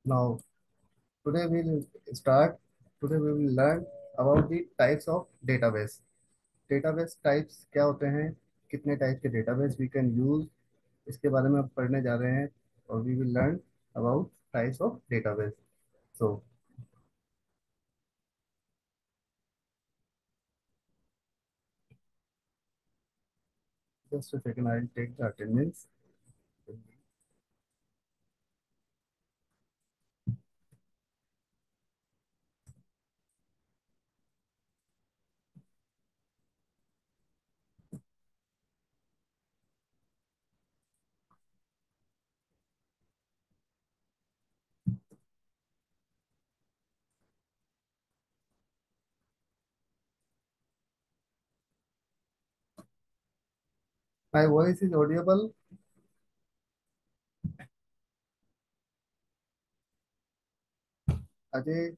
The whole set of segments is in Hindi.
Now, today we will start. Today we will learn about the types of database. Database types क्या होते हैं, कितने टाइप के डेटाबेस वी कैन यूज, इसके बारे में हम पढ़ने जा रहे हैं। और we will learn about types of database. So just a second, I will take the attendance. My voice is audible? Ajay,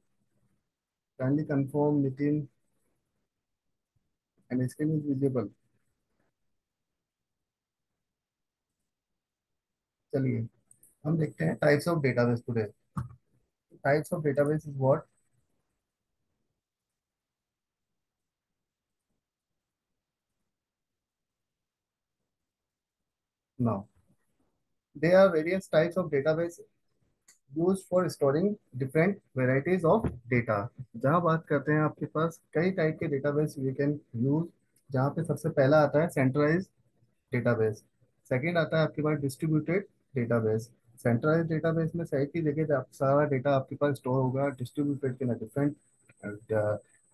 kindly confirm. Nitin, and screen is visible. चलिए, हम देखते हैं types of database today. Types of database is what? Now, there are various types of database use for storing different varieties of data. जहाँ बात करते हैं, आपके पास कई टाइप के डेटाबेस वी कैन यूज। जहाँ पे सबसे पहला आता है सेंट्रलाइज डेटाबेस। सेकंड आता है आपके पास डिस्ट्रीब्यूटेड डेटाबेस। सेंट्रलाइज डेटाबेस में सही की जगह सारा डेटा आपके पास स्टोर होगा। डिस्ट्रीब्यूटेड के ना डिफरेंट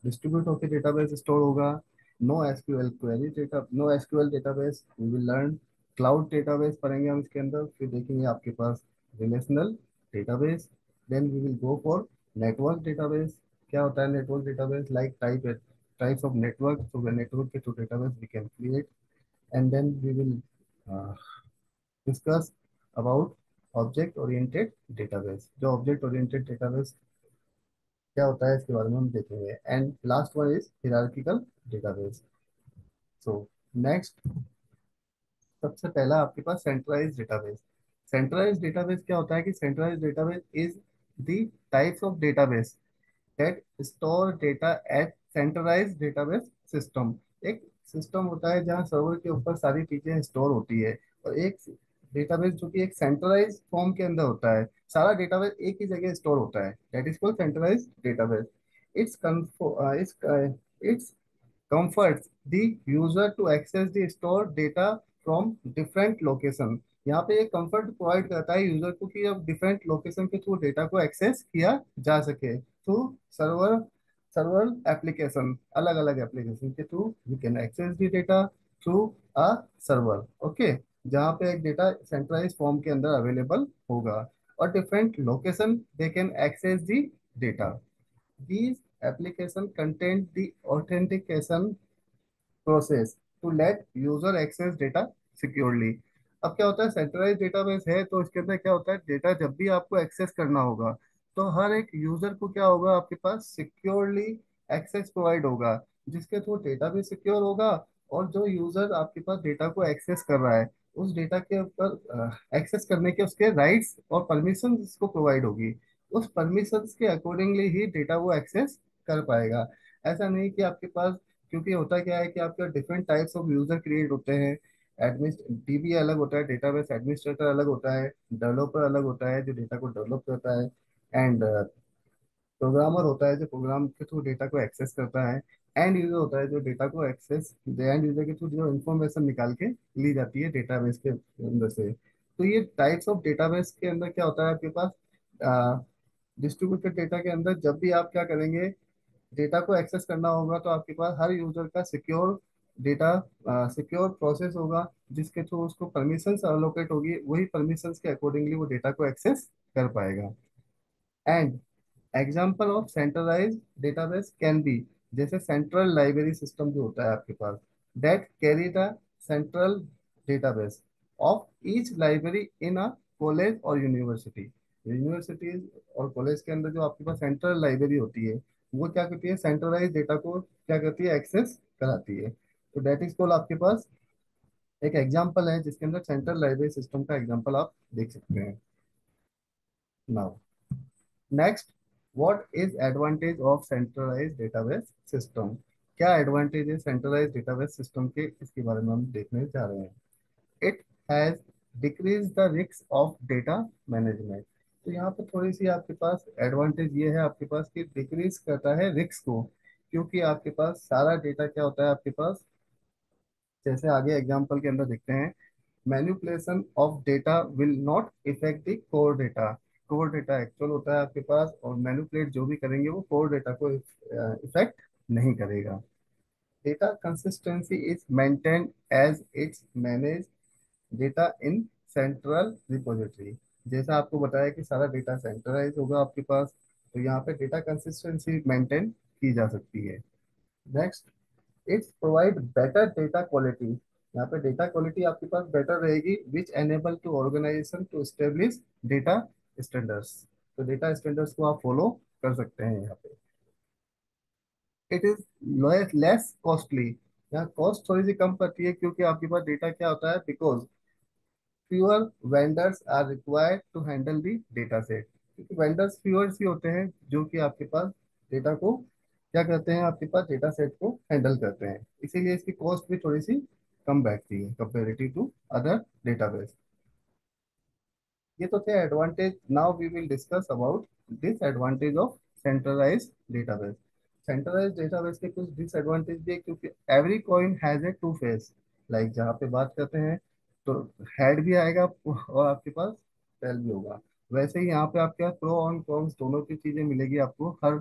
डिस्ट्रीब्यूट होकर डेटाबेस स्टोर होगा। No SQL query data, no SQL database we will learn. Cloud database पढ़ेंगे हम इसके अंदर। फिर देखेंगे आपके पास relational database. Then we will go for network database. क्या होता है network database? Like types of network. so the network के through database we can create, and then we will uh, discuss about object oriented database. जो ऑब्जेक्ट ओरिएंटेड डेटाबेस क्या होता है इसके बारे में हम देखेंगे। And last one is hierarchical database. So next, सबसे पहला आपके पास सेंट्रलाइज डेटाबेस। सेंट्रलाइज डेटाबेस क्या होता है कि centralize database is the types of database that store data at centralized database system। एक सिस्टम होता है जहाँ सर्वर के ऊपर सारी चीजें स्टोर होती है, और एक डेटाबेस जो कि एक सेंट्रलाइज फॉर्म के अंदर होता है। सारा डेटाबेस एक ही जगह स्टोर होता है, that is called centralize database. It's it's comforts the user to access the stored data from different location। यहाँ पे ये कंफर्ट प्रोवाइड करता है यूजर को कि अब डिफरेंट लोकेशन के थ्रू डेटा को एक्सेस किया जा सके थ्रू सर्वर सर्वर एप्लीकेशन। अलग अलग एप्लीकेशन के through we can access the data through a server. Okay, जहाँ पे एक डेटा सेंट्रलाइज फॉर्म के अंदर अवेलेबल होगा, और different location they can access the data. These application contain the authentication process to let user access data securely। अब क्या होता है, सेंट्रलाइज डेटाबेस है तो इसके अंदर क्या होता है, डेटा जब भी आपको एक्सेस करना होगा तो हर एक यूजर को क्या होगा, आपके पास सिक्योरली एक्सेस प्रोवाइड होगा, जिसके थ्रू डेटा भी सिक्योर होगा। और जो यूजर आपके पास डेटा को एक्सेस कर रहा है, उस डेटा के ऊपर एक्सेस करने के उसके राइट्स और परमिशन इसको प्रोवाइड होगी। उस परमिशंस के अकॉर्डिंगली ही डेटा वो एक्सेस कर पाएगा। ऐसा नहीं कि आपके पास, क्योंकि होता क्या है कि आपके different types of user create होते हैं। एडमिस्ट डीबी अलग होता है, डेटाबेस एडमिनिस्ट्रेटर अलग होता है, डेवलपर अलग होता है जो डेटा को डेवलप करता है, एंड प्रोग्रामर होता है जो प्रोग्राम के थ्रू डेटा को एक्सेस करता है। एंड यूजर होता है जो डेटा को एक्सेस, एंड यूजर के थ्रू जो इन्फॉर्मेशन निकाल के ली जाती है डेटाबेस के अंदर से। तो ये टाइप्स ऑफ डेटाबेस के अंदर क्या होता है आपके पास, डिस्ट्रीब्यूटेड डेटा के अंदर जब भी आप क्या करेंगे, डेटा को एक्सेस करना होगा तो आपके पास हर यूजर का सिक्योर डेटा, सिक्योर प्रोसेस होगा, जिसके थ्रू उसको परमिशंस अलोकेट होगी। वही परमिशंस के अकॉर्डिंगली वो डेटा को एक्सेस कर पाएगा। And example of centralise database can be, जैसे सेंट्रल लाइब्रेरी सिस्टम जो होता है आपके पास, that carry the central database of each library in a college or university. Universities और कॉलेज के अंदर जो आपके पास सेंट्रल लाइब्रेरी होती है, वो क्या करती है, सेंट्रलाइज डेटा को क्या करती है, एक्सेस कराती है। तो डेट इज कॉल्ड, आपके पास एक एग्जाम्पल है जिसके अंदर सेंट्रल लाइब्रेरी सिस्टम का एग्जाम्पल आप देख सकते हैं now. Next, what is advantage of centralised database system? क्या एडवांटेज है सेंट्रलाइज्ड डेटाबेस सिस्टम के, इसके बारे में हम देखने जा रहे हैं। It has decrease the risk of data management. तो यहाँ पे थोड़ी सी आपके पास एडवांटेज ये है आपके पास कि डिक्रीज करता है रिस्क को, क्योंकि आपके पास सारा डेटा क्या होता है आपके पास, जैसे आगे एग्जांपल के अंदर देखते हैं, manipulation of data will not effect the core data. Core data actual होता है आपके पास, और मैनिपुलेट जो भी करेंगे वो कोर डेटा को इफेक्ट नहीं करेगा। Data consistency is maintain as it's manage data in central repository. जैसा आपको बताया कि सारा डेटा सेंट्रलाइज होगा आपके पास, तो यहाँ पे डेटा कंसिस्टेंसी मेंटेन की जा सकती है। Next, it's provide better data quality. यहाँ पे डेटा क्वालिटी आपके पास बेटर रहेगी, which enable to organization to establish data standards. तो डेटा स्टैंडर्ड्स को आप फॉलो कर सकते हैं यहाँ पे। It is less costly. यहाँ कॉस्ट थोड़ी सी कम पड़ती है, क्योंकि आपके पास डेटा क्या होता है, because fewer vendors are required to handle the data set। क्योंकि वेंडर्स फ्यूअर ही होते हैं जो कि आपके पास डेटा को क्या करते हैं, आपके पास डेटा सेट को हैंडल करते हैं, इसीलिए इसकी कॉस्ट भी थोड़ी सी कम बैठती है कंपेरेटिव टू अदर डेटाबेस। ये तो थे advantage. Now we will discuss about disadvantage of centralised database. Centralized database के कुछ डिसएडवांटेज भी है, क्योंकि every coin has a two face. Like जहाँ पे बात करते हैं तो हेड भी आएगा और आपके पास टेल भी होगा। वैसे ही यहाँ पे आपके पास प्रो और कॉन्स दोनों की चीजें मिलेगी आपको हर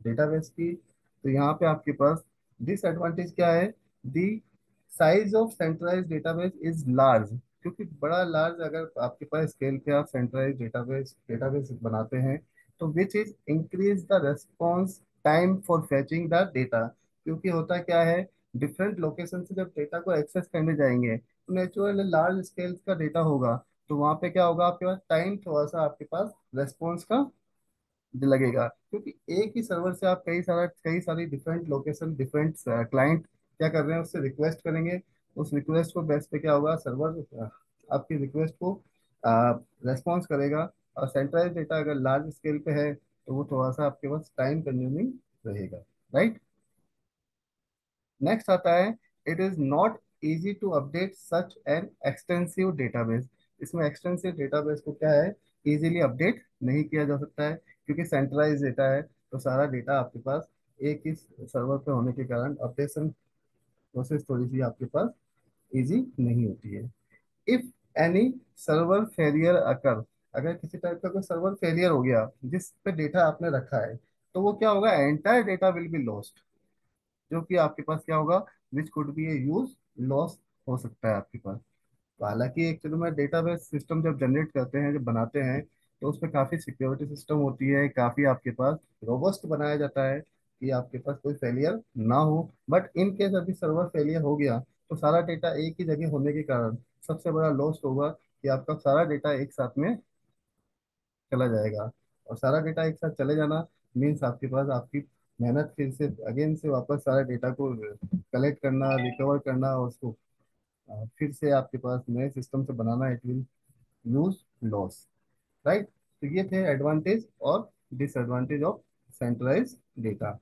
डेटाबेस की। तो यहाँ पे आपके पास डिसएडवांटेज क्या है, the size of centralised database is large. क्योंकि बड़ा लार्ज अगर आपके पास स्केल पे आप सेंट्रलाइज डेटाबेस डेटाबेस बनाते हैं, तो which is increase the response time for fetching the data. क्योंकि होता क्या है, डिफरेंट लोकेशन से जब डेटा को एक्सेस करने जाएंगे, तो नेचुरल लार्ज स्केल का डेटा होगा, तो वहां पे क्या होगा, आपके पास टाइम थोड़ा सा आपके पास रेस्पॉन्स का लगेगा, क्योंकि एक ही सर्वर से आप कई सारी डिफरेंट लोकेशन डिफरेंट क्लाइंट क्या कर रहे हैं उससे रिक्वेस्ट करेंगे। उस रिक्वेस्ट को बेस पे क्या होगा, सर्वर आपकी रिक्वेस्ट को रेस्पॉन्स करेगा। और सेंट्रलाइज डेटा अगर लार्ज स्केल पे है, तो वो थोड़ा सा आपके पास टाइम कंज्यूमिंग रहेगा, राइट। नेक्स्ट आता है, it is not easy to update such an extensive database. इसमें एक्सटेंसिव डेटाबेस को क्या है, इजीली अपडेट नहीं किया जा सकता है, क्योंकि सेंट्रलाइज डेटा है, तो सारा डेटा आपके पास एक ही सर्वर पे होने के कारण अपडेशन प्रोसेस थोड़ी सी आपके पास इजी नहीं होती है। इफ एनी सर्वर फेलियर अकर, अगर किसी टाइप का कोई सर्वर फेलियर हो गया जिस पे डेटा आपने रखा है, तो वो क्या होगा, entire data will be lost. जो कि आपके पास क्या होगा, which could be A use loss हो सकता है आपके पास। तो हालांकि एक्चुअली में डेटाबेस सिस्टम जब जनरेट करते हैं, जब बनाते हैं, तो उसमें काफ़ी सिक्योरिटी सिस्टम होती है, काफ़ी आपके पास रोबस्ट बनाया जाता है कि आपके पास कोई फेलियर ना हो। बट इन केस अभी सर्वर फेलियर हो गया, तो सारा डेटा एक ही जगह होने के कारण सबसे बड़ा लॉस होगा कि आपका सारा डेटा एक साथ में चला जाएगा। और सारा डेटा एक साथ चले जाना मीन्स आपके पास आपकी मेहनत फिर से अगेन से वापस सारा डेटा को कलेक्ट करना, रिकवर करना, और उसको फिर से आपके पास नए सिस्टम से बनाना, it will use loss, right. तो ये थे एडवांटेज और disadvantage of centralise data.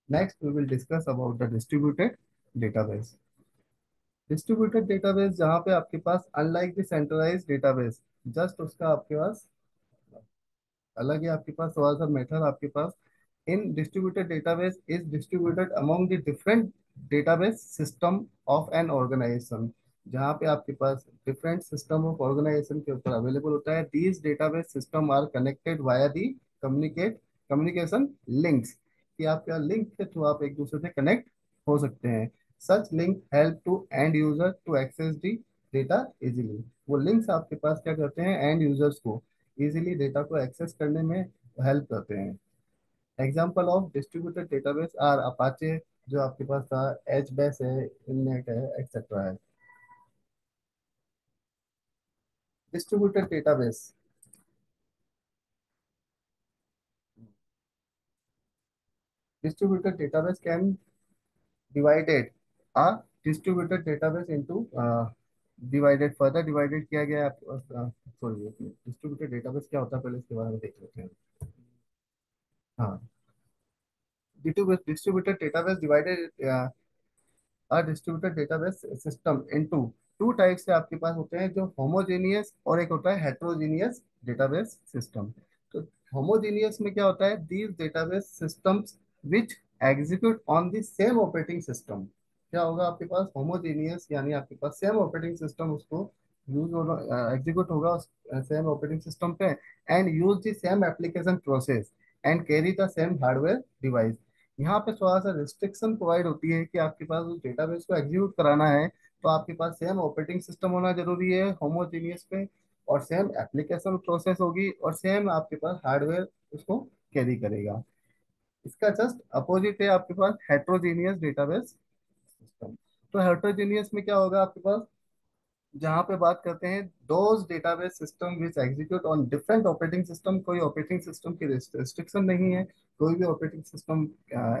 Next we will discuss about the distributed database. Distributed database जहाँ पे आपके पास unlike the centralise database, just उसका आपके पास अलग है, आपके पास थोड़ा सा मेथड आपके पास। In distributed database is distributed among the different database system of an organisation. जहाँ पे आपके पास डिफरेंट सिस्टम ऑफ ऑर्गेनाइजेशन के ऊपर अवेलेबल होता है। These database system are connected via the communicate communication links, कि आपका लिंक के थ्रू आप एक दूसरे से कनेक्ट हो सकते हैं। Such link help to end user to access the data easily. वो लिंक्स आपके पास क्या करते हैं, एंड यूजर्स को इजीली डेटा को एक्सेस करने में हेल्प करते हैं। Example of distributed database are Apache, जो आपके पास था, एच बेस है, इननेट है, एक्सेट्रा है। Distributed database, distributed database can divided a distributed database into divided, further divided किया गया है। सॉरी, डिस्ट्रीब्यूटेड डेटाबेस क्या होता है पहले इसके बारे में देख लेते हैं। हाँ, distributed database divided distributed database system into two type से आपके पास होते हैं, जो होमोजेनियस और एक होता है हेट्रोजीनियस डेटाबेस सिस्टम। तो होमोजेनियस में क्या होता है, these database systems which execute on the same operating system. क्या होगा आपके पास, होमोजेनियस यानी आपके पास सेम ऑपरेटिंग सिस्टम उसको यूज होगा, एग्जीक्यूट होगा उस सेम ऑपरेटिंग सिस्टम पे, and use the same application process and carry the same hardware device. यहाँ पे थोड़ा सा रिस्ट्रिक्शन प्रोवाइड होती है कि आपके पास उस डेटाबेस को एग्जीक्यूट कराना है तो आपके पास सेम ऑपरेटिंग सिस्टम होना जरूरी है होमोजीनियस पे, और सेम एप्लीकेशन प्रोसेस होगी, और सेम आपके पास हार्डवेयर उसको कैरी करेगा। इसका जस्ट अपोजिट है आपके पास हेट्रोजीनियस डेटाबेस सिस्टम। तो हेट्रोजीनियस में क्या होगा आपके पास, जहाँ पे बात करते हैं those database system which execute on different operating system, कोई ऑपरेटिंग सिस्टम की रिस्ट्रिक्शन नहीं है, कोई भी ऑपरेटिंग सिस्टम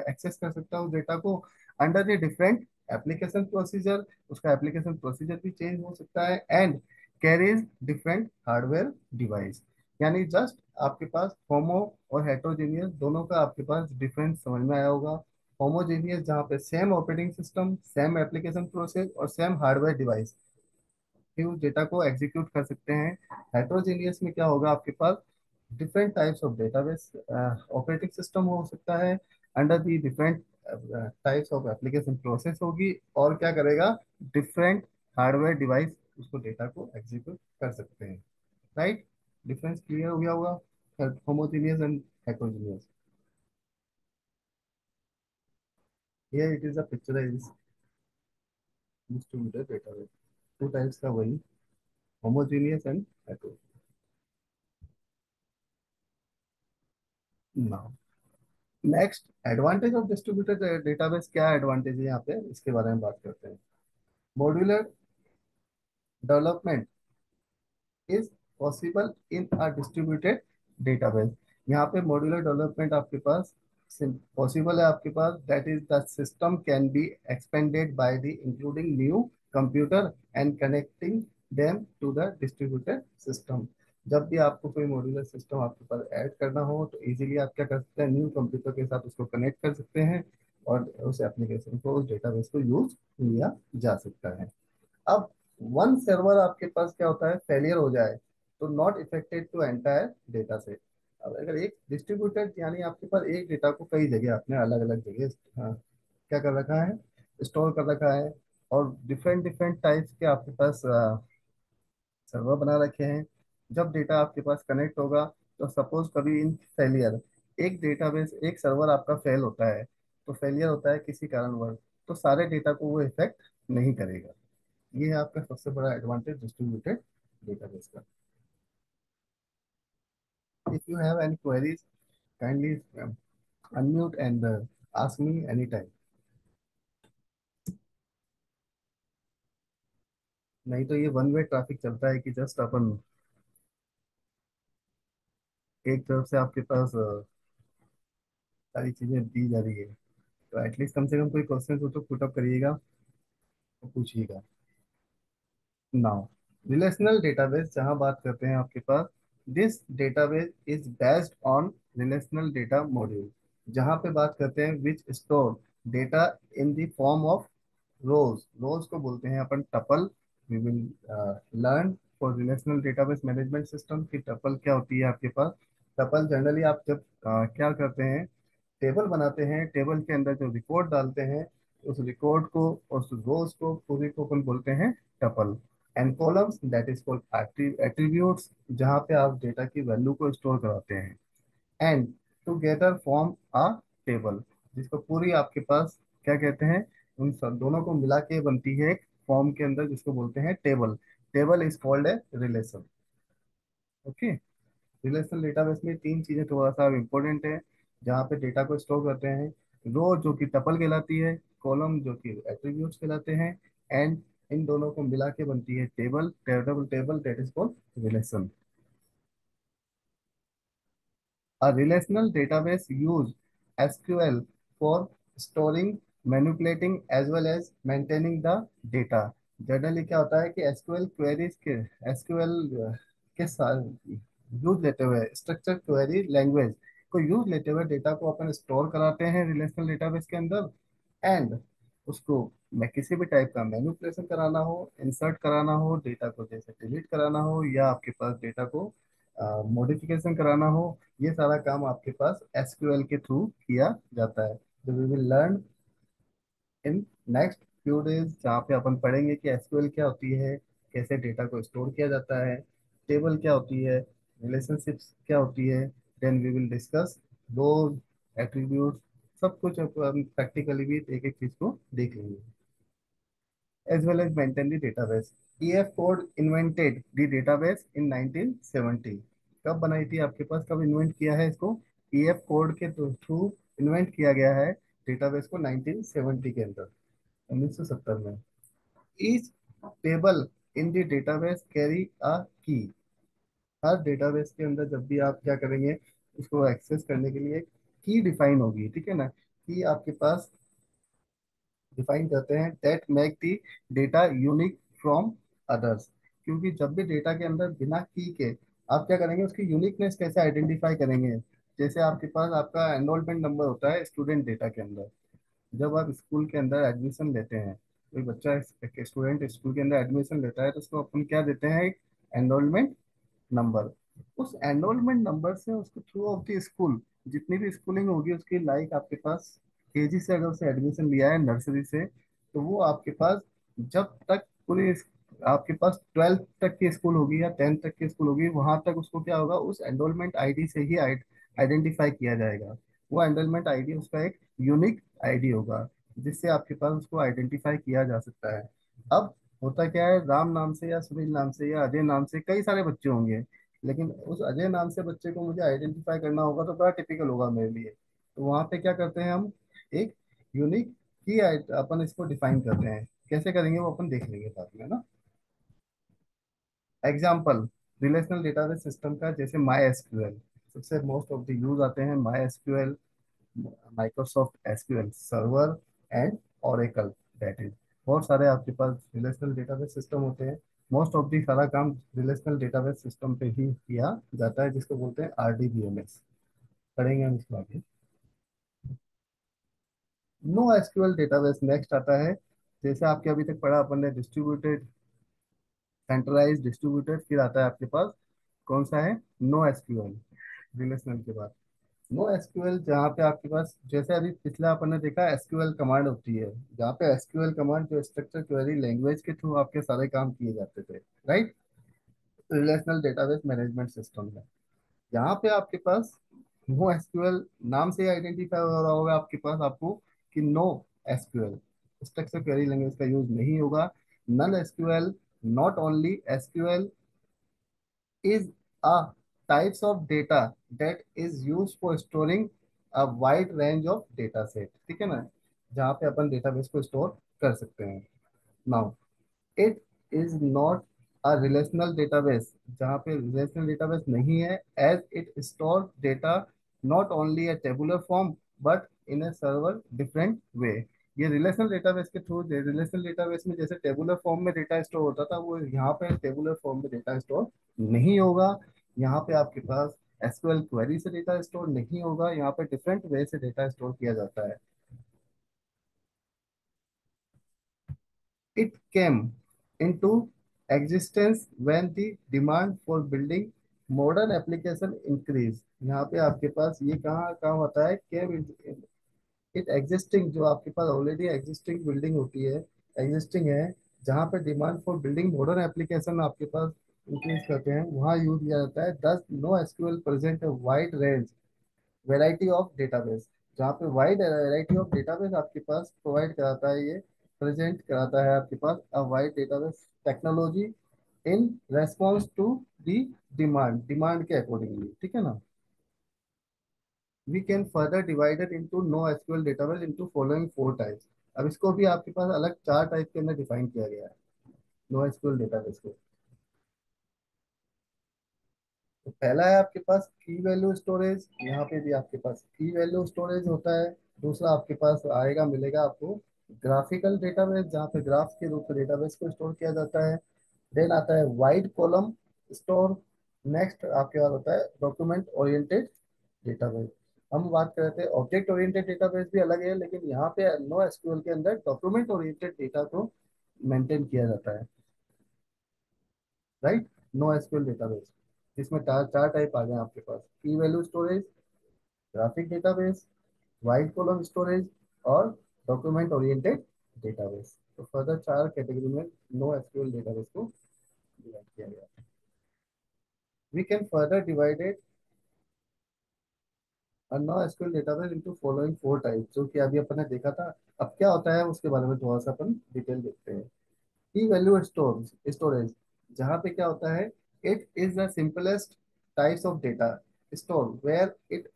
एक्सेस कर सकता है उस डेटा को under the different application procedure. उसका एप्लीकेशन प्रोसीजर भी चेंज हो सकता है, and carries different hardware device. यानी जस्ट आपके पास होमो और हेट्रोजीनियस दोनों का आपके पास डिफरेंस समझ में आया होगा। होमोजेनियस जहाँ पे same operating system, same application process और सेम हार्डवेयर डिवाइस कि उस डेटा को एग्जीक्यूट कर सकते हैं। हेट्रोजीनियस में क्या होगा आपके पास, different types of database operating system हो सकता है under the different types of application process होगी, और क्या करेगा, डिफरेंट हार्डवेयर डिवाइस उसको डेटा को एग्जीक्यूट कर सकते हैं। राइट, डिफरेंस क्लियर हो गया होगा homogeneous and heterogeneous. Here it is a picturise distributed database, two types का वही, homogeneous and heterogeneous. Next, advantage of distributed database, क्या एडवांटेज है यहाँ पे इसके बारे में बात करते हैं। Modular development is possible in a distributed database. यहाँ पे मॉड्यूलर डेवलपमेंट आपके पास पॉसिबल है आपके पास, that is the system can be expanded by the including new computer and connecting them to the distributed system. जब भी आपको कोई मॉड्यूलर सिस्टम आपके पास ऐड करना हो तो इजीली आप क्या कर सकते हैं, न्यू कंप्यूटर के साथ उसको कनेक्ट कर सकते हैं, और उस एप्लीकेशन को, उस डेटाबेस को यूज लिया जा सकता है। अब वन सर्वर आपके पास क्या होता है, फेलियर हो जाए तो not affected to entire data set. अब अगर एक डिस्ट्रीब्यूटेड यानी आपके पास एक डेटा को कई जगह आपने अलग अलग जगह क्या कर रखा है, स्टोर कर रखा है, और डिफरेंट डिफरेंट टाइप्स के आपके पास सर्वर बना रखे हैं। जब डेटा आपके पास कनेक्ट होगा तो सपोज कभी इन फेलियर, एक डेटाबेस, एक सर्वर आपका फेल होता है, तो फेलियर होता है किसी कारणवश, तो सारे डेटा को वो इफेक्ट नहीं करेगा। ये है आपका सबसे बड़ा एडवांटेज डिस्ट्रीब्यूटेड डेटाबेस का। If you have any queries, kindly unmute and ask me any time. नहीं तो ये वन वे ट्रैफिक चलता है कि जस्ट अपन एक तरफ से आपके पास सारी चीजें दी जा रही है। तो एटलीस्ट कम से कम कोई क्वेश्चन हो तो पुटअप करिएगा, तो पूछिएगा। नाउ, रिलेशनल डेटाबेस जहां बात करते हैं आपके पास, this database is based on relational data module. जहां पे बात करते हैं which store data in the form of rows. Rows को बोलते हैं अपन tuple. We will learn for relational database management system की टपल क्या होती है आपके पास। टपल जनरली आप जब क्या करते हैं, टेबल बनाते हैं, टेबल के अंदर जो रिकॉर्ड डालते हैं, उस रिकॉर्ड को और उस रोज को पूरी को अपन बोलते हैं tuple. And columns that is called attributes, जहाँ पे आप डेटा की वैल्यू को स्टोर कराते हैं, and together form a table, जिसको पूरी आपके पास क्या कहते हैं, उन सब दोनों को मिला के बनती है एक फॉर्म के अंदर जिसको बोलते हैं table. Table is called a relation. Okay, relational database में तीन चीजें थोड़ा सा इम्पोर्टेंट है जहाँ पे डेटा को स्टोर करते हैं। रो जो कि टपल कहलाती है, कॉलम जो कि एट्रीब्यूट्स कहलाते हैं, एंड इन दोनों को मिला के बनती है table. Table table that is called relation. A relational database use SQL for storing, manipulating, as well as maintaining the data. Generally क्या होता है कि एसक्यूएल क्वेरीज के एसक्यूएल के साथ यूज लेते हुए स्ट्रक्चर क्वेरी लैंग्वेज को यूज लेते हुए डेटा को अपन स्टोर कराते हैं रिलेशनल डेटाबेस के अंदर। एंड उसको मैं किसी भी टाइप का मैनिपुलेशन कराना हो, इंसर्ट कराना हो, डेटा को जैसे डिलीट कराना हो, या आपके पास डेटा को मॉडिफिकेशन कराना हो, ये सारा काम आपके पास एसक्यूएल के थ्रू किया जाता है। तो we will learn in next few days, जहाँ पे अपन पढ़ेंगे कि एसक्यूएल क्या होती है, कैसे डेटा को स्टोर किया जाता है, टेबल क्या होती है, रिलेशनशिप्स क्या होती है। Then we will discuss rows, attribute, सब कुछ अपन प्रैक्टिकली भी एक एक चीज को देख लेंगे। As well as maintain the database. E F Codd invented the database in 1970। कब बनाई थी आपके पास, कब इन्वेंट किया है इसको? ईएफ कोड के थ्रू इन्वेंट किया गया है डेटाबेस को 1970 के अंदर, 1970 में। Each table in the database carry a की। हर डेटाबेस के अंदर जब भी आप क्या करेंगे, उसको एक्सेस करने के लिए की डिफाइन होगी, ठीक है ना। की आपके पास डिफाइन करते हैं that make the data unique from others. क्योंकि जब भी डेटा के अंदर बिना की के आप क्या करेंगे, उसकी यूनिकनेस कैसे आइडेंटिफाई करेंगे। जैसे आपके पास आपका एनरोलमेंट नंबर होता है स्टूडेंट डेटा के अंदर। जब आप स्कूल के अंदर एडमिशन लेते हैं, कोई बच्चा एक स्टूडेंट स्कूल के अंदर एडमिशन लेता है, तो उसको अपन क्या देते हैं, एक एनरोलमेंट नंबर। उस एनरोलमेंट नंबर से उसको थ्रू आउट द स्कूल जितनी भी स्कूलिंग होगी उसकी, लाइक आपके पास केजी से अगर उसे एडमिशन लिया है, नर्सरी से, तो वो आपके पास जब तक पूरी आपके पास 12th तक की स्कूल होगी या 10th तक की स्कूल होगी, वहां तक उसको क्या होगा, उस एनरोलमेंट आईडी से ही आइडेंटिफाई किया जाएगा। वो एनरोलमेंट आईडी उसका एक यूनिक आईडी होगा, जिससे आपके पास उसको आइडेंटिफाई किया जा सकता है। अब होता क्या है, राम नाम से या सुनील नाम से या अजय नाम से कई सारे बच्चे होंगे, लेकिन उस अजय नाम से बच्चे को मुझे आइडेंटिफाई करना होगा तो बड़ा टिपिकल होगा मेरे लिए। तो वहां पे क्या करते हैं हम, एक यूनिक की अपन इसको डिफाइन करते हैं। कैसे करेंगे वो अपन देख लेंगे साथ में ना। एग्जाम्पल, रिलेशनल डेटाबेस सिस्टम का जैसे माई एसक्यूएल, सबसे मोस्ट ऑफ द यूज आते हैं my SQL, Microsoft SQL server and Oracle. That is बहुत सारे आपके पास रिलेशनल डेटाबेस सिस्टम होते हैं। मोस्ट ऑफ दी सारा काम रिलेशनल डेटाबेस सिस्टम पे ही किया जाता है, जिसको बोलते हैं आरडीबीएमएस। पढ़ेंगे हम इसको आगे। नो एसक्यूएल डेटाबेस नेक्स्ट आता है। जैसे आपके अभी तक पढ़ा अपन ने डिस्ट्रीब्यूटेड, सेंट्रलाइज, डिस्ट्रीब्यूटेड, फिर आता है आपके पास कौन सा है, नो एसक्यूएल। रिलेशनल के बाद नो एसक्यूएल, जहाँ पे आपके पास जैसे अभी पिछला अपन ने देखा एसक्यूएल कमांड होती है, जहाँ पे एसक्यूएल कमांड जो स्ट्रक्चर क्वेरी लैंग्वेज के थ्रू आपके सारे काम किए जाते थे, right. Relational database management system है, यहाँ पे आपके पास नो एसक्यूएल नाम से आइडेंटिफाई हो रहा होगा आपके पास आपको कि no SQL, structure query language का यूज नहीं होगा। Non SQL, not only SQL is a types of data that is used for storing a wide range of data set, ठीक है ना, जहाँ पे अपन डेटाबेस को स्टोर कर सकते हैं। Now it is not a relational database, जहाँ पे रिलेशनल डेटाबेस नहीं है, as it store data not only a tabular form but in a server different way. ये रिलेशनल डेटाबेस के थ्रू, रिलेशनल डेटाबेस में जैसे टेबुलर फॉर्म में डेटा स्टोर होता था, वो यहाँ पे टेबुलर फॉर्म में डेटा स्टोर नहीं होगा। यहाँ पे आपके पास एसक्यूएल क्वेरी से डेटा स्टोर नहीं होगा, यहाँ पे डिफरेंट वे से डेटा स्टोर किया जाता है। It came into existence when the demand for building modern application increased। यहाँ पे आपके पास ये कहाँ काम होता है, came इट एग्जिस्टिंग, जो आपके पास ऑलरेडी एग्जिस्टिंग बिल्डिंग होती है, एग्जिस्टिंग है, जहाँ पे demand for building modern application आपके पास इंक्रीज करते हैं, वहाँ यूज किया जाता है। Thus no SQL present wide range variety of database, जहाँ पे वाइड वैरायटी ऑफ डेटाबेस आपके पास प्रोवाइड कराता है, ये प्रेजेंट कराता है आपके पास a wide database technology in response to the demand, demand के अकॉर्डिंगली, ठीक है ना। We can further divided into no SQL database into following four types. अब इसको भी आपके पास अलग चार टाइप के अंदर डिफाइन किया गया है नो एसक्यूएल डेटाबेस को। तो पहला है आपके पास की वैल्यू स्टोरेज, यहाँ पे भी आपके पास की वैल्यू स्टोरेज होता है। दूसरा आपके पास आएगा, मिलेगा आपको ग्राफिकल डेटाबेस जहाँ पे ग्राफ के रूप में डेटाबेस को स्टोर किया जाता है। देन आता है वाइड कॉलम स्टोर। नेक्स्ट आपके पास होता है डॉक्यूमेंट ओरिएंटेड डेटाबेस। हम बात कर रहे थे ऑब्जेक्ट ओरिएंटेड डेटाबेस भी अलग है, लेकिन यहाँ पे नो एसक्यूएल के अंदर डॉक्यूमेंट ओरिएंटेड डेटा को मेंटेन किया जाता है। राइट। नो एसक्यूएल डेटाबेस जिसमें चार चार टाइप आ गए आपके पास, key value storage, graphic database, wide column storage और डॉक्यूमेंट ओरिएंटेड डेटाबेस। तो फर्दर चार कैटेगरी में नो एसक्यूएल डेटाबेस को डिवाइड किया गया। We can further divided no SQL database into following four type, जो कि अभी अपन ने देखा था। अब क्या होता है उसके बारे में थोड़ा सा अपन डिटेल देखते हैं। की वैल्यू स्टोरेज, जहाँ पे क्या होता है, it is the simplest types of data store where it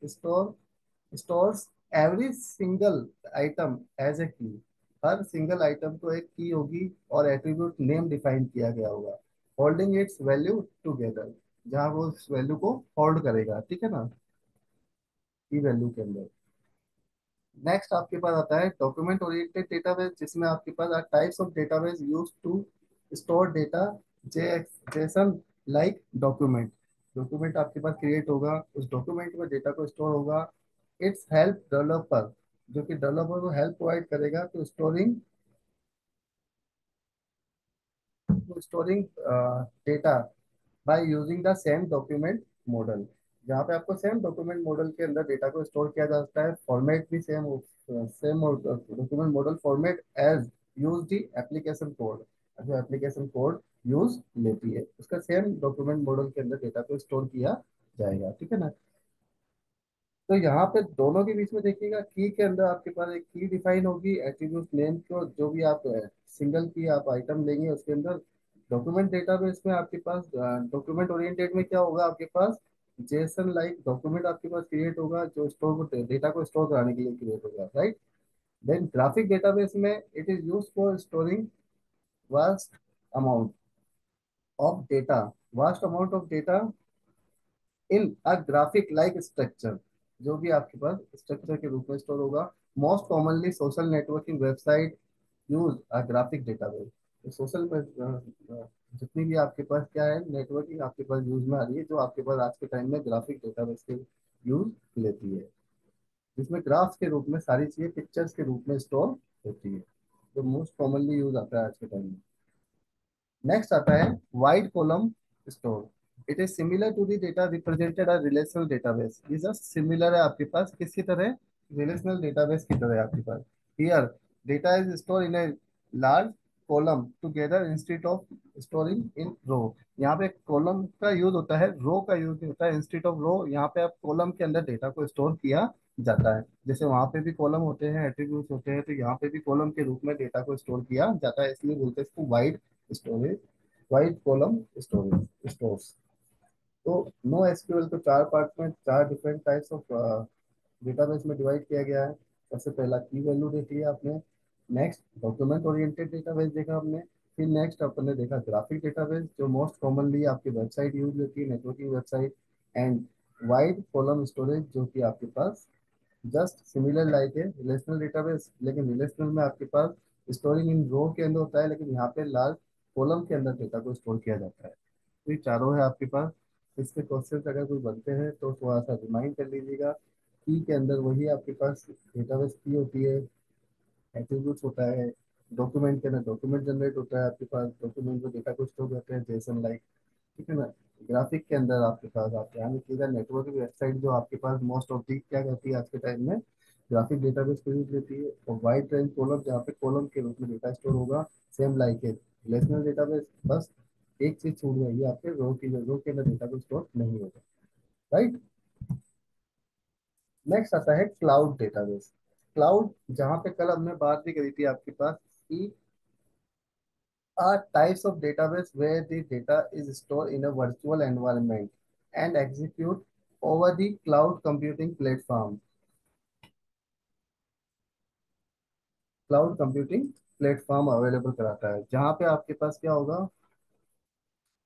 stores every single item as a key. हर सिंगल आइटम को एक की होगी और एट्रीब्यूट नेम डिफाइन किया गया होगा, होल्डिंग इट्स वैल्यू टुगेदर, जहाँ वो उस वैल्यू को होल्ड करेगा, ठीक है ना, की वैल्यू के अंदर। नेक्स्ट आपके पास आता है डॉक्यूमेंट ओरिएंटेड डेटाबेस, जिसमें आपके पास types of database use to store data. JSON like document, document आपके पास क्रिएट होगा, उस डॉक्यूमेंट में डेटा को स्टोर होगा। इट्स हेल्प डेवलपर, जो कि डेवलपर को हेल्प प्रोवाइड करेगा to storing data by using the same document model. जहाँ पे आपको सेम डॉक्यूमेंट मॉडल के अंदर डेटा को स्टोर किया जा सकता है, फॉर्मेट भी same document model format as use the application code. जो एप्लीकेशन कोड यूज लेती है उसका सेम डॉक्यूमेंट मॉडल के अंदर डेटा को स्टोर किया जाएगा, ठीक है ना। तो यहाँ पे दोनों के बीच में देखिएगा, की के अंदर आपके पास एक की डिफाइन होगी, एट्रीब्यूट नेम को जो भी आप सिंगल की आप आइटम लेंगे उसके अंदर। डॉक्यूमेंट डेटाबेस में आपके पास डॉक्यूमेंट ओरिएंटेड में क्या होगा आपके पास, जेसन लाइक डॉक्यूमेंट आपके पास क्रिएट होगा, जो स्टोर को डेटा को स्टोर कराने के लिए क्रिएट होगा, राइट। देन ग्राफिक डेटाबेस में it is use for storing vast amount of data, vast amount of data in a graphic like structure, जो भी आपके पास स्ट्रक्चर के रूप में स्टोर होगा। Most commonly social networking website use a graphic database. तो सोशल जितनी भी आपके पास क्या है नेटवर्किंग आपके पास यूज में आ रही है, जो आपके पास आज के टाइम में ग्राफिक डेटाबेस के यूज लेती है, जिसमें ग्राफ्स के रूप में सारी चीजें पिक्चर्स के रूप में स्टोर होती है, जो मोस्ट कॉमनली यूज आता है आज के टाइम में। नेक्स्ट आता है wide column store. It is similar to the data represented a relational database. ये जस्ट सिमिलर है आपके पास किसकी तरह, रिलेशनल डेटाबेस की तरह आपके पास। Here data is store in a large column together instead of storing in row. यहाँ पे कॉलम का यूज होता है, रो का यूज होता है इंस्टेड ऑफ रो। यहाँ पे आप कॉलम के अंदर डेटा को स्टोर किया जाता है, जैसे वहां पे भी कॉलम होते हैं, एट्रीब्यूट्स होते हैं, तो यहाँ पे भी कॉलम के रूप में डेटा को स्टोर किया जाता है, इसलिए बोलते हैं इसको wide storage, wide column storage stores. तो नो एसक्यूएल को चार पार्ट में, चार डिफरेंट टाइप्स ऑफ डेटाबेस में डिवाइड किया गया है। सबसे पहला की वैल्यू देखी है आपने, नेक्स्ट डॉक्यूमेंट ओरिएंटेड डेटाबेस देखा हमने, फिर नेक्स्ट अपन ने देखा ग्राफिक डेटाबेस, जो मोस्ट कॉमनली आपकी वेबसाइट यूज होती है, networking website. And wide column storage, जो कि आपके पास जस्ट सिमिलर लाइक है रिलेशनल डेटाबेस, लेकिन रिलेशनल में आपके पास स्टोरिंग इन रो के अंदर होता है, लेकिन यहाँ पे लार्ज कॉलम के अंदर डेटा को स्टोर किया जाता है। तो ये चारों है आपके पास। इसके क्वेश्चन अगर कोई बनते हैं तो थोड़ा सा रिमाइंड कर लीजिएगा। की के अंदर वही आपके पास डेटाबेस की होती है, एट्रीब्यूट्स होता है। डॉक्यूमेंट के अंदर डॉक्यूमेंट जनरेट होता है आपके पास, डॉक्यूमेंट में डेटा को स्टोर करते हैं जेसन लाइक, ठीक है ना। ग्राफिक के अंदर आपके पास आप ध्यान रखिएगा, नेटवर्क वेबसाइट जो आपके पास मोस्ट ऑफ दी क्या करती है आज के टाइम में, ग्राफिक डेटाबेस को यूज लेती है। और वाइड रेंज कॉलम, जहाँ पे कॉलम के रूप में डेटा स्टोर होगा, सेम लाइक है रिलेशनल डेटाबेस। बस एक चीज छूट जाएगी आपके, रो के अंदर डेटा को स्टोर नहीं होगा, राइट। नेक्स्ट आता है क्लाउड डेटाबेस। क्लाउड, जहाँ पे कल हमने बात भी करी थी आपके पास कि are types of database where the data is stored in a virtual environment and execute over the cloud computing platform. Cloud computing platform available कराता है, जहाँ पे आपके पास क्या होगा,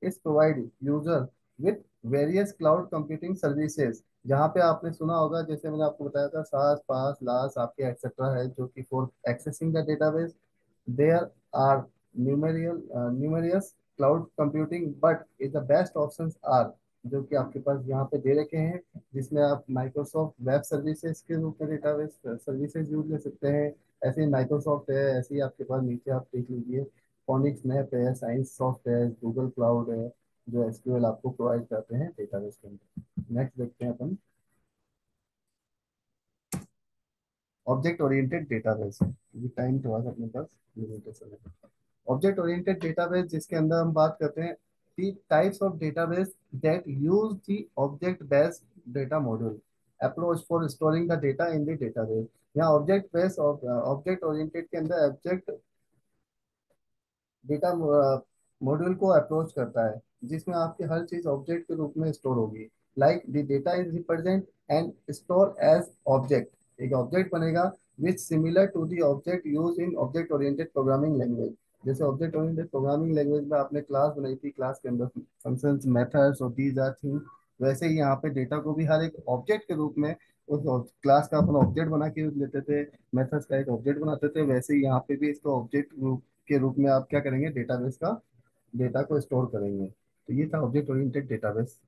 इस provide user with various cloud computing services. जहाँ पे आपने सुना होगा, जैसे मैंने आपको बताया था, सास पास लास आपके एक्सेट्रा है, जो कि for accessing the database. There are numerous cloud computing, but is the best options are, जो कि आपके पास यहाँ पे दे रखे हैं, जिसमें आप माइक्रोसॉफ्ट वेब सर्विसेज के रूप में डेटाबेस सर्विसेज यूज ले सकते हैं। ऐसे ही माइक्रोसॉफ्ट है, ऐसे ही आपके पास नीचे आप देख लीजिए, फोनिक्स मैप है, साइंस सॉफ्ट है, गूगल क्लाउड है, जो एसक्यूएल आपको प्रोवाइड करते हैं डेटाबेस के अंदर। नेक्स्ट देखते हैं अपन, ऑब्जेक्ट ओरिएंटेड डेटाबेस। क्योंकि टाइम थोड़ा सा अपने पास लिमिटेशन है। ऑब्जेक्ट ओरिएंटेड डेटाबेस जिसके अंदर हम बात करते हैं the types of database that use the object based data module approach for storing the data in the database. यहाँ ऑब्जेक्ट बेस्ड ऑब्जेक्ट ओरिएंटेड के अंदर ऑब्जेक्ट डेटा मॉड्यूल को अप्रोच करता है, जिसमें आपकी हर चीज ऑब्जेक्ट के रूप में स्टोर होगी। Like the data is represent and store as object. एक ऑब्जेक्ट बनेगा which similar to the object use in object oriented programming language. जैसे ऑब्जेक्ट ओरिएंटेड प्रोग्रामिंग लैंग्वेज में आपने क्लास बनाई थी, क्लास के अंदर फंक्शंस मेथड्स और दीज आर थिंग, वैसे ही यहाँ पे डेटा को भी हर एक ऑब्जेक्ट के रूप में उस क्लास का अपन ऑब्जेक्ट बना के लेते थे, मेथड्स का एक ऑब्जेक्ट बनाते थे, वैसे ही यहाँ पे भी इसको ऑब्जेक्ट के रूप में आप क्या करेंगे, डेटाबेस का डेटा को स्टोर करेंगे। तो ये था ऑब्जेक्ट ओरिएंटेड डेटाबेस।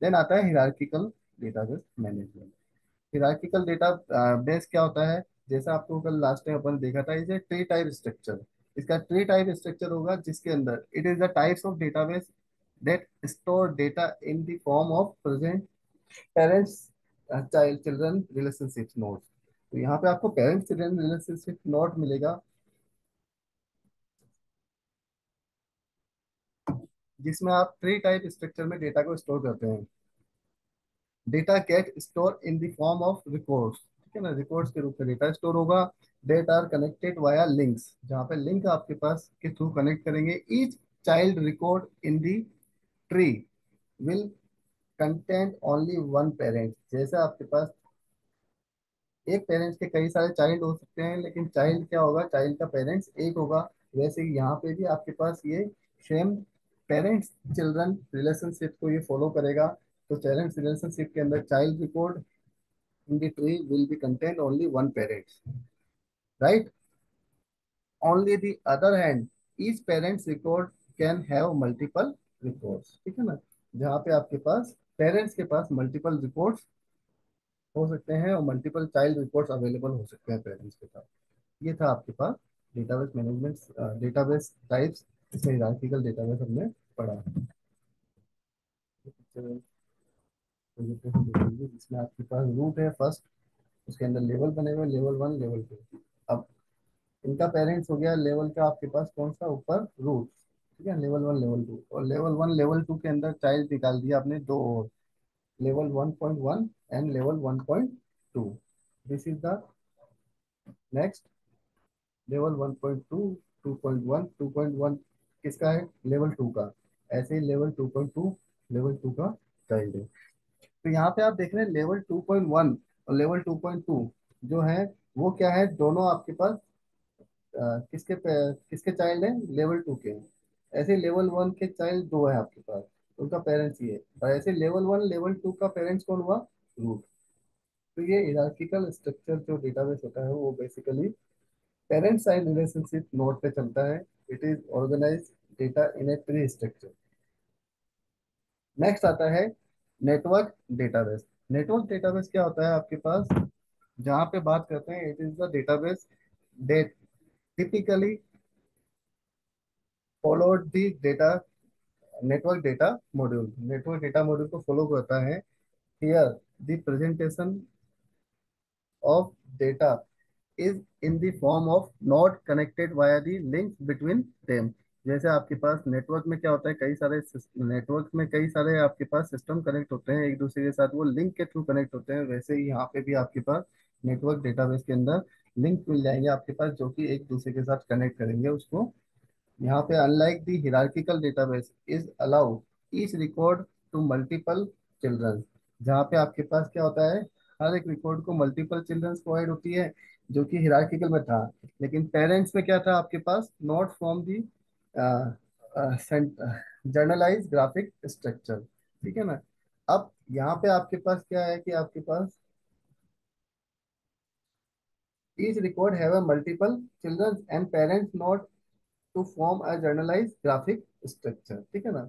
देन आता है hierarchical database management. Hierarchical data base क्या होता है, जैसा आपको कल लास्ट टाइम अपन देखा था, इसे ट्री टाइप स्ट्रक्चर। इसका ट्री टाइप स्ट्रक्चर होगा, जिसके अंदर it is the types of database that store data in the form of present parents child children relationship nodes। तो यहाँ पे आपको पेरेंट्स चिल्ड्रन रिलेशनशिप नोड मिलेगा, जिसमें आप ट्री टाइप स्ट्रक्चर में डेटा को स्टोर करते हैं। Data get store in the form of records, ठीक है ना, रिकॉर्ड्स के रूप में डेटा स्टोर होगा। That are connected via links, जहाँ पे लिंक आपके पास के थ्रू कनेक्ट करेंगे। Each child record in the tree will content only one parent. जैसे आपके पास एक पेरेंट्स के कई सारे चाइल्ड हो सकते हैं, लेकिन चाइल्ड क्या होगा, चाइल्ड का पेरेंट्स एक होगा। वैसे ही यहाँ पे भी आपके पास ये सेम पेरेंट्स चिल्ड्रन रिलेशनशिप को ये फॉलो करेगा। तो पेरेंट्स रिलेशनशिप के अंदर child record in the tree will be content only one parents, right. Only the other hand each parents record can have multiple records, ठीक है ना। जहाँ पे आपके पास पेरेंट्स के पास मल्टीपल रिकॉर्ड्स हो सकते हैं और मल्टीपल चाइल्ड रिकॉर्ड्स अवेलेबल हो सकते हैं पेरेंट्स के पास। ये था आपके पास डेटाबेस मैनेजमेंट, डेटाबेस टाइप्स। इसमें हिरार्किकल डेटाबेस हमने पढ़ा। जिसमें आपके पास रूट है फर्स्ट, उसके अंदर लेवल बने हुए, लेवल वन लेवल टू। अब इनका पेरेंट्स हो गया लेवल का आपके पास कौन सा, ऊपर रूट, ठीक है, लेवल वन लेवल टू। और लेवल वन लेवल टू के अंदर चाइल्ड निकाल दिया आपने दो और, level 1.1 and level 1.2। This is the next level 1.2, 2.1, 2.1 किसका है, लेवल टू का। ऐसे ही लेवल 2.2 लेवल टू का चाइल्ड है। तो यहाँ पे आप देख रहे हैं लेवल 2.1 और लेवल 2.2 जो है वो क्या है, दोनों आपके पास किसके चाइल्ड है, लेवल टू के। ऐसे लेवल वन के चाइल्ड दो है आपके पास, उनका पेरेंट्स ये है। और ऐसे लेवल वन लेवल टू का पेरेंट्स कौन हुआ, रूट। तो ये हिरार्किकल स्ट्रक्चर जो डेटाबेस होता है वो basically parent side relationship node पे चलता है। It is organize data in a tree structure. Next आता है नेटवर्क डेटाबेस। नेटवर्क डेटाबेस क्या होता है आपके पास, जहाँ पे बात करते हैं, it is the database that typically followed the data network data module. Network data module को फॉलो करता है। Here the presentation of data is in the form of node connected via the link between them. जैसे आपके पास नेटवर्क में क्या होता है, कई सारे नेटवर्क में कई सारे आपके पास सिस्टम कनेक्ट होते हैं एक दूसरे के साथ, वो लिंक के थ्रू कनेक्ट होते हैं। वैसे ही यहाँ पे भी आपके पास नेटवर्क डेटाबेस के अंदर लिंक मिल जाएंगे आपके पास, जो कि एक दूसरे के साथ कनेक्ट करेंगे उसको। यहाँ पे unlike the hierarchical database is allow each record to multiple children. जहाँ पे आपके पास क्या होता है, हर एक रिकॉर्ड को मल्टीपल चिल्ड्रन प्रोवाइड होती है, जो कि हिरार्किकल में था। लेकिन पेरेंट्स में क्या था आपके पास, not from the generalise graphic structure. ठीक है ना। अब यहाँ पे आपके पास क्या है कि आपके पास each record have a multiple children and parents not to form a generalized graphic structure, ठीक है ना।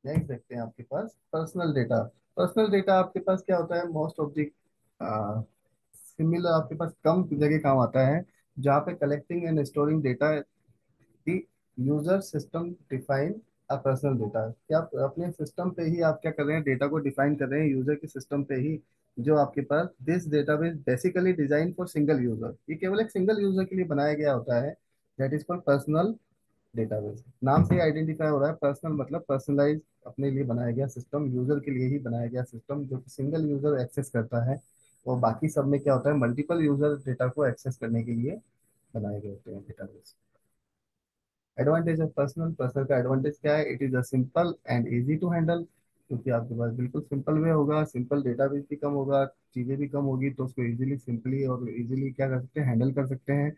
नेक्स्ट देखते हैं आपके पास पर्सनल डेटा। पर्सनल डेटा आपके पास क्या होता है, मोस्ट ऑफ द सिमिलर आपके पास कम जगह काम आता है, जहाँ पे collecting and storing data the user system define a personal data, कि आप अपने सिस्टम पे ही आप क्या कर रहे हैं, डेटा को डिफाइन कर रहे हैं यूजर के सिस्टम पे ही। जो आपके पास this database basically design for single user, ये केवल एक सिंगल यूजर के लिए बनाया गया होता है। That is for personal database. नाम से ही आइडेंटिफाई हो रहा है, पर्सनल मतलब पर्सनलाइज, अपने लिए बनाया गया सिस्टम, यूजर के लिए ही बनाया गया सिस्टम, जो कि सिंगल यूजर एक्सेस करता है। और बाकी सब में क्या होता है, मल्टीपल यूजर डेटा को एक्सेस करने के लिए बनाए गए होते हैं database. Advantage of personal, personal का एडवांटेज क्या है, it is a simple and easy to handle, क्योंकि आपके पास बिल्कुल सिंपल वे होगा, सिंपल डेटाबेस भी कम होगा, चीजें भी कम होगी, तो उसको इजीली सिंपली और इजीली क्या कर सकते हैं, हैंडल कर सकते हैं।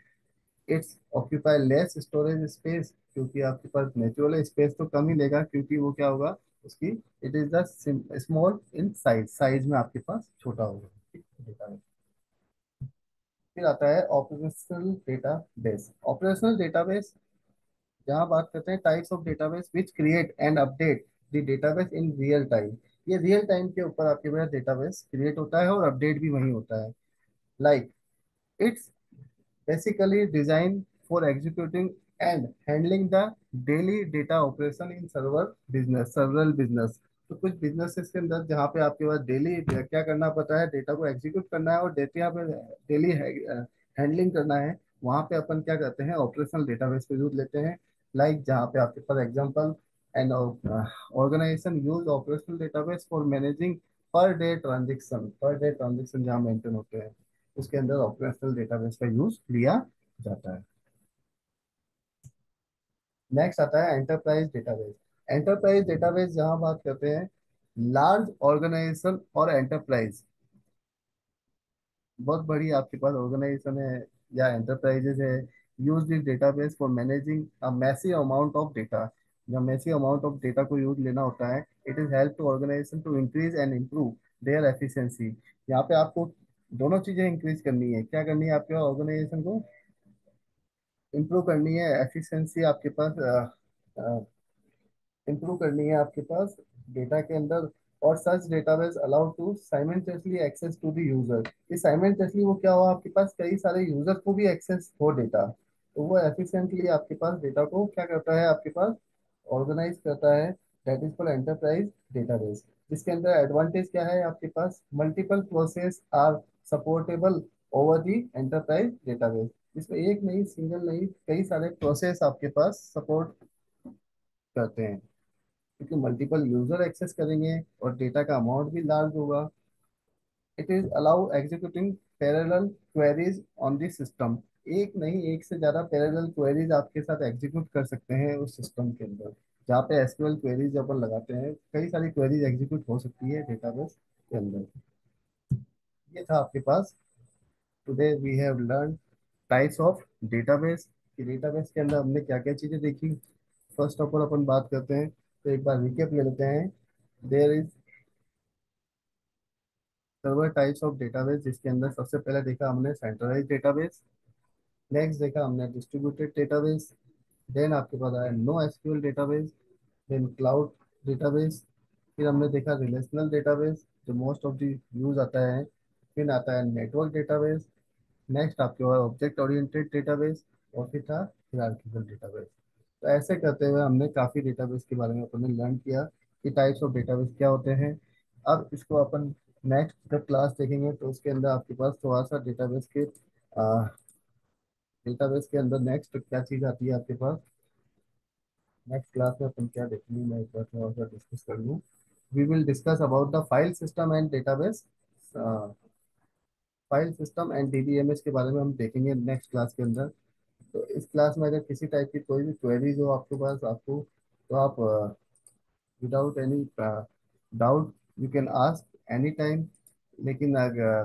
It's occupy less storage space, क्योंकि आपके पास नेचुरल स्पेस तो कम ही लेगा, क्योंकि वो क्या होगा उसकी, it is the small in size, size में आपके पास छोटा होगा, ठीक है, डेटा। फिर आता है ऑपरेशनल डेटाबेस। ऑपरेशनल डेटाबेस, जहाँ बात करते हैं types of database which create and update the database in real time. ये रियल टाइम के ऊपर आपके पास डेटाबेस क्रिएट होता है और अपडेट भी वही होता है। Like it's basically designed for executing and handling the daily data operation in several business। तो कुछ बिजनेसेस के अंदर जहाँ पे आपके पास डेली क्या करना पड़ता है, डेटा को एग्जीक्यूट करना है और डेटा यहाँ पे डेली हैंडलिंग करना है, वहाँ पे अपन क्या करते हैं, ऑपरेशनल डेटाबेस को यूज लेते हैं। लाइक जहाँ पे आपके पास example and organisation use operational database for managing per day transaction जहाँ मेंटेन होते हैं, उसके अंदर ऑपरेशनल डेटाबेस का यूज लिया जाता है। नेक्स्ट आता है एंटरप्राइज डेटाबेस। एंटरप्राइज डेटाबेस जहां बात करते हैं लार्ज ऑर्गेनाइजेशन और एंटरप्राइज, बहुत बड़ी आपके पास ऑर्गेनाइजेशन है या एंटरप्राइजेज है, use this database for managing a massive amount of data. जब मैसिव अमाउंट ऑफ डेटा को यूज लेना होता है, it is help to organization to increase and improve their efficiency. यहाँ पे आपको दोनों चीजें इंक्रीज करनी है, क्या करनी है आपके ऑर्गेनाइजेशन को, इम्प्रूव करनी है एफिशिएंसी आपके पास, इम्प्रूव करनी है आपके पास डेटा के अंदर। और such database allow to simultaneously access to the user, ये साइमल्टेनियसली वो क्या हुआ, आपके पास कई सारे यूजर को भी एक्सेस हो डेटा, तो वो एफिशिएंटली आपके पास डेटा को क्या करता है, आपके पास ऑर्गेनाइज करता है। That is for enterprise database. इसके अंदर एडवांटेज क्या है, आपके पास multiple process are supportable over the enterprise database. इसमें एक नहीं, सिंगल नहीं, कई सारे प्रोसेस आपके पास सपोर्ट करते हैं, क्योंकि मल्टीपल यूजर एक्सेस करेंगे और डेटा का अमाउंट भी लार्ज होगा। It is allow executing parallel queries on the system, एक नहीं एक से ज्यादा पैरेलल क्वेरीज आपके साथ एग्जीक्यूट कर सकते हैं उस सिस्टम के अंदर। जहाँ पे एसक्यूएल क्वेरीज जब अपन लगाते हैं, कई सारी क्वेरीज एग्जीक्यूट हो सकती है डेटाबेस के अंदर। ये था आपके पास। Today we have learn types of database, कि डेटाबेस के अंदर हमने क्या क्या चीजें देखी। फर्स्ट ऑफ ऑल अपन बात करते हैं, तो एक बार रिकेप ले लेते हैं। There is several types of database, जिसके अंदर सबसे पहले देखा हमने सेंट्रलाइज डेटाबेस। नेक्स्ट देखा हमने डिस्ट्रीब्यूटेड डेटाबेस। देन आपके पास आया no SQL database. Then cloud database. फिर हमने देखा रिलेशनल डेटाबेस, जो मोस्ट ऑफ द यूज आता है। फिर आता है नेटवर्क डेटाबेस। नेक्स्ट आपके पास ऑब्जेक्ट ओरिएंटेड डेटाबेस। और फिर था हिरार्किकल डेटाबेस। तो ऐसे करते हुए हमने काफी डेटाबेस के बारे में अपन ने लर्न किया कि टाइप्स ऑफ डेटाबेस क्या होते हैं। अब इसको अपन नेक्स्ट जब क्लास देखेंगे, तो उसके अंदर आपके पास थोड़ा सा डेटाबेस के अंदर नेक्स्ट क्या चीज आती है आपके पास, नेक्स्ट क्लास में अपन क्या देखेंगे, मैं एक बार थोड़ा सा डिस्कस कर लूँ। We will discuss about the file system and database, file system and DBMS के बारे में हम देखेंगे नेक्स्ट क्लास के अंदर। तो इस क्लास में अगर किसी टाइप की कोई भी क्वेरीज हो आपके पास, आपको, तो आप without any doubt you can ask any time. लेकिन अगर